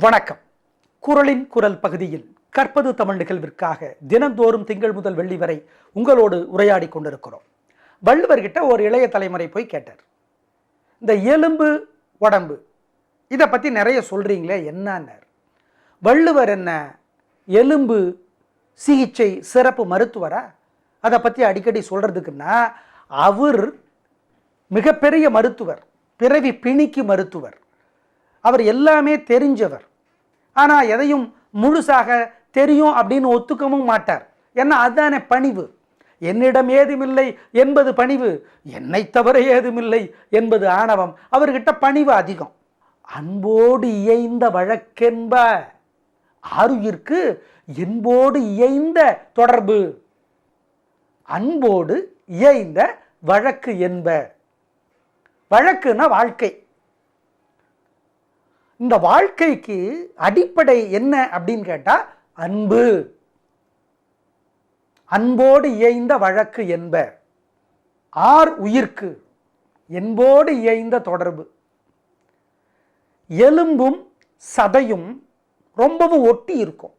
வணக்கம். குரலின் குரல் பகுதியில் கற்பது தமிழ் நிகழ்விற்காக தினந்தோறும் திங்கள் முதல் வெள்ளி வரை உங்களோடு உரையாடி கொண்டிருக்கிறோம். வள்ளுவர்கிட்ட ஒரு இளைய தலைமுறை போய் கேட்டார், இந்த எலும்பு உடம்பு இதை பற்றி நிறைய சொல்கிறீங்களே என்னன்னார். வள்ளுவர் என்ன எலும்பு சிகிச்சை சிறப்பு மருத்துவரா? அதை பற்றி அடிக்கடி சொல்கிறதுக்குன்னா அவர் மிகப்பெரிய மருத்துவர், பிறவி பிணிக்கு மருத்துவர். அவர் எல்லாமே தெரிஞ்சவர். ஆனால் எதையும் முழுசாக தெரியும் அப்படின்னு ஒத்துக்கவும் மாட்டார். ஏன்னா அதுதானே பணிவு. என்னிடம் ஏதுமில்லை என்பது பணிவு, என்னை தவிர ஏதுமில்லை என்பது ஆணவம். அவர்கிட்ட பணிவு அதிகம். அன்போடு இயைந்த வழக்கென்ப, ஆருயிர்க்கு என்போடு இயைந்த தொடர்பு. அன்போடு இயைந்த வழக்கு என்ப. வழக்குன்னா வாழ்க்கை. இந்த வாழ்க்கைக்கு அடிப்படை என்ன அப்படின்னு கேட்டா அன்பு. அன்போடு இயைந்த வழக்கு என்ப. ஆர் உயிர்க்கு என்போடு இயைந்த தொடர்பு. எலும்பும் சதையும் ரொம்பவும் ஒட்டி இருக்கும்.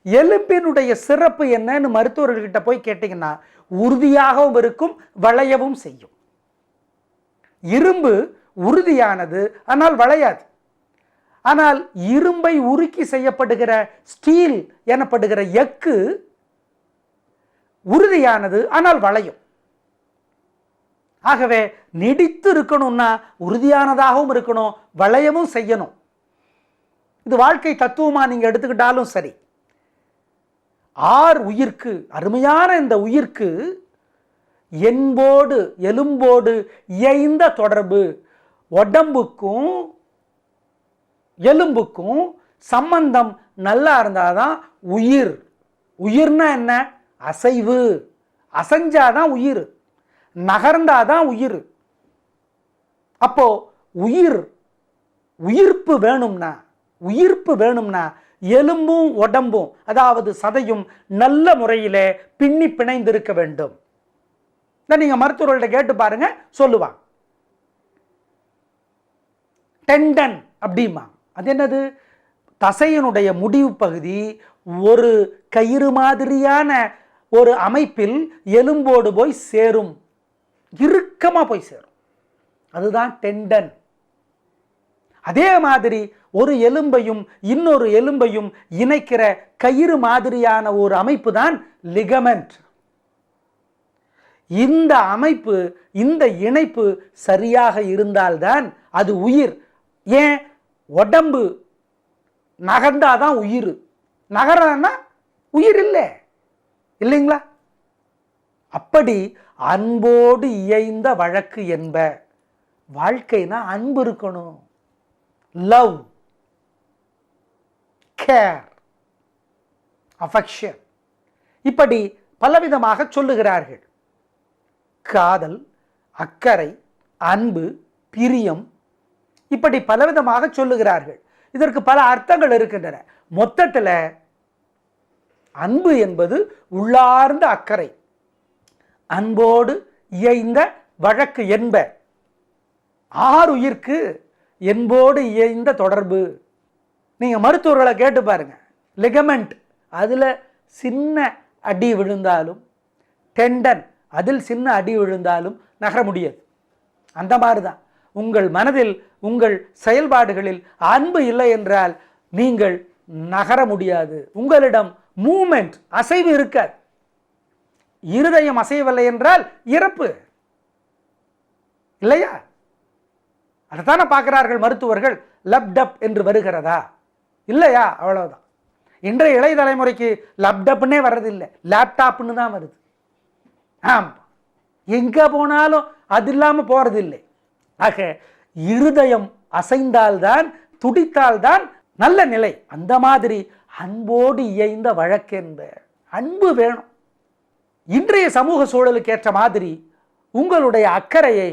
எலும்பினுடைய சிறப்பு என்னன்னு மருத்துவர்கள்கிட்ட போய் கேட்டீங்கன்னா உறுதியாகவும் இருக்கும், வளையவும் செய்யும். இரும்பு உறுதியானது, ஆனால் வளையாது. ஆனால் இரும்பை உருக்கி செய்யப்படுகிற ஸ்டீல் எனப்படுகிற எஃகு உறுதியானது, ஆனால் வளையும். ஆகவே நீடித்து இருக்கணும்னா உறுதியானதாகவும் இருக்கணும், வளையவும் செய்யணும். இது வாழ்க்கை தத்துவமா நீங்க எடுத்துக்கிட்டாலும் சரி. ஆர் உயிர்க்கு, அருமையான இந்த உயிர்க்கு என்போடு எலும்போடு இயைந்த தொடர்பு. உடம்புக்கும் எலும்புக்கும் சம்பந்தம் நல்லா இருந்தாதான் உயிர். உயிர்னா என்ன? அசைவு. அசைஞ்சாதான் உயிர், நகர்ந்தாதான் உயிர். அப்போ உயிர்ப்பு வேணும்னா எலும்பும் உடம்பும், அதாவது சதையும் நல்ல முறையிலே பின்னி பிணைந்திருக்க வேண்டும். நீங்க மருத்துவர்கள்ட்ட கேட்டு பாருங்க, சொல்லுவாங்க. டெண்டன் அப்படிமா, அது என்னது? தசையினுடைய முடிவு பகுதி ஒரு கயிறு மாதிரியான ஒரு அமைப்பில் எலும்போடு போய் சேரும், இறுக்கமா போய் சேரும். அதுதான் டெண்டன். அதே மாதிரி ஒரு எலும்பையும் இன்னொரு எலும்பையும் இணைக்கிற கயிறு மாதிரியான ஒரு அமைப்பு தான் லிகமெண்ட். இந்த அமைப்பு, இந்த இணைப்பு சரியாக இருந்தால்தான் அது உயிர். ஏன்? உடம்பு நகர்ந்தாதான் உயிர். நகரன்னா உயிர் இல்லைங்களா? அப்படி அன்போடு இயைந்த வழக்கு என்ப. வாழ்க்கைனா அன்பு இருக்கணும். லவ், கேர், அஃபெக்ஷன், இப்படி பலவிதமாக சொல்லுகிறார்கள். காதல், அக்கறை, அன்பு, பிரியம், இப்படி பலவிதமாக சொல்லுகிறார்கள். இதற்கு பல அர்த்தங்கள் இருக்கின்றன. மொத்தத்தில் அன்பு என்பது உள்ளார்ந்த அக்கறை. அன்போடு இயைந்த வழக்கு என்ப. ஆர் உயிர்க்கு என்போடு இயைந்த தொடர்பு. நீங்க மருத்துவர்களை கேட்டு பாருங்க. லிகமெண்ட், அதுல சின்ன அடி விழுந்தாலும், டெண்டன், அதில் சின்ன அடி விழுந்தாலும் நகர முடியாது. அந்த மாதிரிதான் உங்கள் மனதில், உங்கள் செயல்பாடுகளில் அன்பு இல்லை என்றால் நீங்கள் நகர முடியாது. உங்களிடம் மூமெண்ட், அசைவு இருக்காது. இருதயம் அசையவில்லை என்றால் இறப்பு இல்லையா? அதைத்தானே பார்க்கிறார்கள் மருத்துவர்கள். லப்டப் என்று வருகிறதா? இல்லையா? அவ்வளவுதான். இன்றைய இளைய தலைமுறைக்கு லப்டப்னே வர்றதில்லை, லேப்டாப்னு தான் வருது. ஆமா, எங்க போனாலும் அது இல்லாம போறதில்லை. ஆக இருதயம் அசைந்தால்தான், துடித்தால்தான் நல்ல நிலை. அந்த மாதிரி அன்போடு இயைந்த வழக்கென்ப. அன்பு வேணும். இன்றைய சமூக சூழலுக்கு ஏற்ற மாதிரி உங்களுடைய அக்கறையை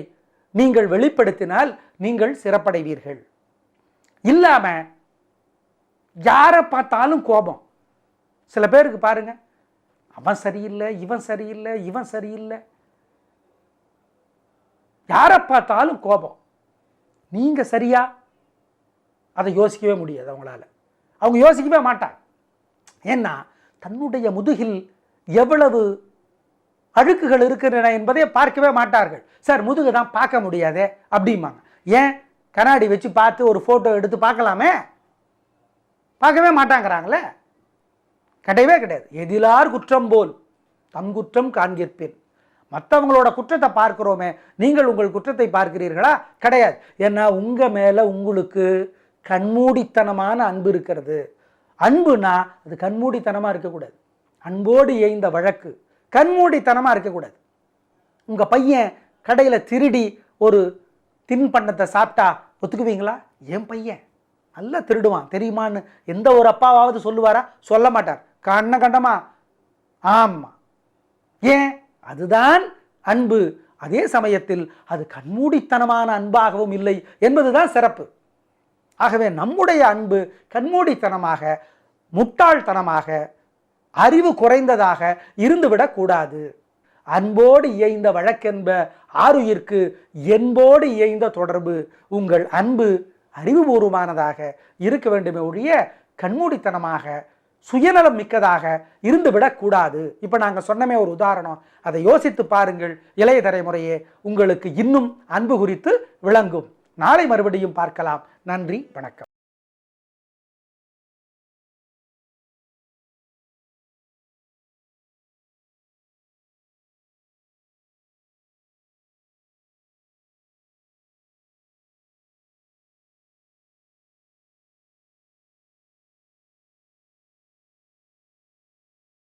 நீங்கள் வெளிப்படுத்தினால் நீங்கள் சிறப்படைவீர்கள். இல்லாம யாரை பார்த்தாலும் கோபம். சில பேருக்கு பாருங்க, அவன் சரியில்லை, இவன் சரியில்லை, இவன் சரியில்லை, யாரை பார்த்தாலும் கோபம். நீங்க சரியா? அதை யோசிக்கவே முடியாது அவங்களால. அவங்க யோசிக்கவே மாட்டாங்க. ஏன்னா தன்னுடைய முதுகில் எவ்வளவு அழுக்குகள் இருக்கின்றன என்பதை பார்க்கவே மாட்டார்கள். சார் முதுகு தான் பார்க்க முடியாதே அப்படிம்பாங்க. ஏன் கண்ணாடி வச்சு பார்த்து ஒரு ஃபோட்டோ எடுத்து பார்க்கலாமே? பார்க்கவே மாட்டாங்கிறாங்களே. கிடையவே கிடையாது. எதிலார் குற்றம் போல் தம் குற்றம் காண்கிற்பேன். மற்றவங்களோட குற்றத்தை பார்க்கிறோமே, நீங்கள் உங்கள் குற்றத்தை பார்க்கிறீர்களா? கிடையாது. ஏன்னா உங்கள் மேலே உங்களுக்கு கண்மூடித்தனமான அன்பு இருக்கிறது. அன்புனா அது கண்மூடித்தனமாக இருக்கக்கூடாது. அன்போடு ஏய்ந்த வழக்கு கண்மூடித்தனமாக இருக்கக்கூடாது. உங்கள் பையன் கடையில் திருடி ஒரு தின்பண்டத்தை சாப்பிட்டா ஒத்துக்குவீங்களா? என் பையன் நல்லா திருடுவான் தெரியுமான்னு எந்த ஒரு அப்பாவாவது சொல்லுவாரா? சொல்ல மாட்டார். கண்டமா ஆமாம். ஏன்? அதுதான் அன்பு. அதே சமயத்தில் அது கண்மூடித்தனமான அன்பாகவும் இல்லை என்பதுதான் சிறப்பு. ஆகவே நம்முடைய அன்பு கண்மூடித்தனமாக, முட்டாள்தனமாக, அறிவு குறைந்ததாக இருந்துவிடக்கூடாது. அன்போடு இயைந்த வழக்கென்ப ஆருயிர்க்கு என்போடு இயைந்த தொடர்பு. உங்கள் அன்பு அறிவுபூர்வமானதாக இருக்க வேண்டுமே ஒழிய கண்மூடித்தனமாக சுயநலம் மிக்கதாக இருந்துவிடக்கூடாது. இப்போ நாங்கள் சொன்னமே ஒரு உதாரணம், அதை யோசித்து பாருங்கள். இளைய தலைமுறையே, உங்களுக்கு இன்னும் அன்பு குறித்து விளங்கும். நாளை மறுபடியும் பார்க்கலாம். நன்றி, வணக்கம்.